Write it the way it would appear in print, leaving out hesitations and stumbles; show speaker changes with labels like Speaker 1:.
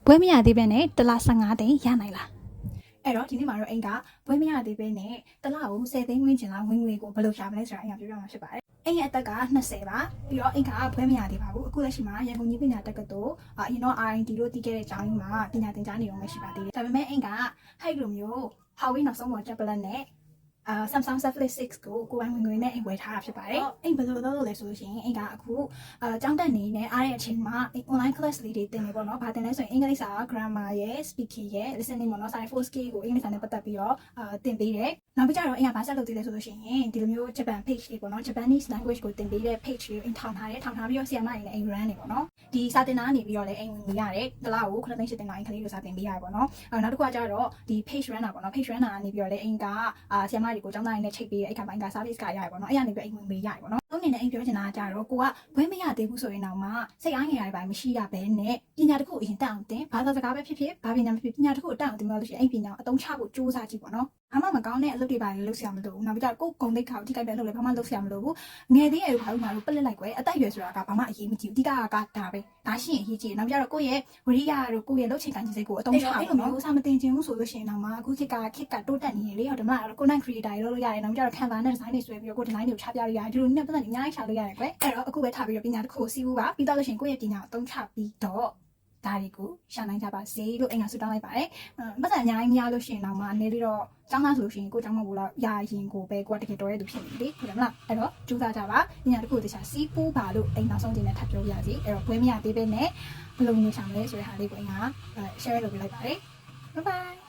Speaker 1: ဘွဲမရသေးပဲနဲ့တလား15သိန်းရနိုင်လား
Speaker 2: အဲ့တော့ဒီနေ့မှာတော့အိမ်ကဘွဲမရသေးပဲနဲ့တလားကို10သိန်းဝန်းကျင်လောက်ဝင်ငွေကိုဘယ်လိုရှာမလဲဆိုတာအရင်ပြောပြမှာဖြစ်ပါတယ်။အိမ်ရဲ့အသက်က20ပါပြီးတော့အိမ်ကဘွဲမရသေးပါဘူး။အခုလက်ရှိမှာရန်ကုန်ကြီးပညာတက္ကသိုလ်အရင်တော့ R&D လို့တည်ခဲ့တဲ့ကျောင်းကြီးမှာပညာသင်ကြားနေတော့မှရှိပါသေးတယ်။ဒါပေမဲ့အိမ်ကဟိုက်လိုမျိုး Huawei နောက်ဆုံးပေါ် tablet နဲ့Samsung Z Flip 6ကိုကိုယ်ပိုင်ဝင်ငွေနဲ့အိမ်ဝယ်ထားတာဖြစ်ပါတယ်။အိမ်ဘယ်လိုလုပ်လို့လဲဆိုလို့ရှိရင်အိမ်ကအခုကျောင်းတက်နေနဲ့အားတဲ့အချိန်မှာ online class လေးတွေတင်နေပေါ့နော်။ဘာတင်လဲဆိုရင်အင်္ဂလိပ်စာ grammar ရဲ့ speaking ရဲ့ listening ပေါ့နော်။ စာ 4 skill ကိုအင်္ဂလိပ်စာနဲ့ပတ်သက်ပြီးတော့တင်ပေးတယ်။နောက်ပြီးကြတော့အိမ်ကဘာဆက်လုပ်သေးလဲဆိုလို့ရှိရင်ဒီလိုမျိုး Japan page တွေပေါ့နော်။ Japanese language ကိုတင်ပေးတဲ့ page တွေအိမ်ထောင်ထားတယ်။ထောင်ထားပြီးတော့ဆီယမတွေနဲ့အိမ် run နေပေါ့နော်။ဒီစာတင်တာကနေပြီးတော့လည်းအိမ်ဝင်ရတယ်။တလားကို9သိန်း10သိန်းလောက်အိမ်ကလေးကိုစာတင်ပေးရတယ်ပေါ့နော်။နောက်တစ်ခုကကြတော့ဒီ page runner ပေါ့နော် page runner ကနေပြီးတော့လည်းအိမ်ကဆီယမတွေကိုကျောင်းသားတွေနဲ့ချိတ်ပေးတဲ့အဲ့ခါပိုင်းက service ကရတယ်ပေါ့နော်။အဲ့ရနေပြီးအိမ်ဝင်ပေးရတယ်ပေါ့နော်။သုံးနေနဲ့အိမ်ပြောချင်တာကကြတော့ကိုကဘွဲမရသေးဘူးဆိုရင်တော့မှစိတ်အားငယ်ရတဲ့ပိုင်းမရှိရဘဲနဲ့ပညာတစ်ခုအရင်တက်အောင်တင်ဘာသာစကားပဲဖြစ်ဖြစ်ဘာပညာမဖြစ်ပညာတစ်ခုတက်အောင်တင်လို့ရှိရင်အဲ့ပညာအသုံးချဖို့စူးစမ်းကြည့်ပေါ့နော်။ဘာမှမကောင်းတဲ့အလုပ်တွေပါလေလုပ်ဆရာမလိုဘူး။နောက်ပြီးတော့ကိုယ်ဂုဏ်သိက္ခာကိုထိခိုက်တဲ့လုပ်လေဘာမှလုပ်ဆရာမလိုဘူး။ငယ်သေးရဲ့ဘာလို့မှလို့ပလက်လိုက်ကွယ်အသက်အရွယ်ဆိုတာကဘာမှအရေးမကြီးဘူး။အဓိကကဒါပဲ။ဒါရှိရင်အရေးကြီးတယ်။နောက်ပြီးတော့ကိုယ့်ရဲ့ဝရိယတို့ကိုယ့်ရဲ့လုပ်ချင်ခံစိတ်ကိုအသုံးချဖို့အဲ့လိုမျိုးစာမတင်ချင်ဘူးဆိုလို့ရှိရင်တော့မှအခုခေတ်ကတိုးတက်နေလေဟုတ်တယ်မလား content creator တွေလုပ်လို့ရတယ်။နောက်ပြီးတော့ Canva နဲ့ design တွေဆွဲပြီးတော့ကိုယ် design တွေကိုချပြလို့ရတယ်။ဒီလိုနဲ့ပတ်သက်နေအများကြီးရှာလို့ရတယ်ကွယ်။အဲ့တော့အခုပဲထားပြီးတော့ပညာတစ်ခုကိုစီးဖို့ပါပြီးတော့လို့ရှိရင်ကိုယ့်ရဲ့ပညာကိုအသုံးချပြီးတော့ဒါတွေကိုရှာနိုင်ကြပါစေလို့အိမ်ကဆုတောင်းလိုက်ပါတယ်။ပတ်စံအများကြီးမရလို့ရှိရင်တော့မှအနေလေးတော့ကျောင်းသားဆိုလို့ရှိရင်ကိုကျောင်းမဘူးလားရာရင်ကိုပဲကိုကတကယ်တော်တဲ့သူဖြစ်နေလေဟုတ်တယ်မလားအဲ့တော့ကြိုးစားကြပါပညာတစ်ခုကိုတခြားစီးပူးပါလို့အိမ်နောက်ဆုံးတင်နဲ့ထပ်ပြောပြစီအဲ့တော့ဘွဲမရသေးပဲနဲ့ဘယ်လိုမျိုးရှာမလဲဆိုတဲ့ဟာလေးကိုအိမ်က share လုပ်ပေးလိုက်ပါတယ်။ Bye bye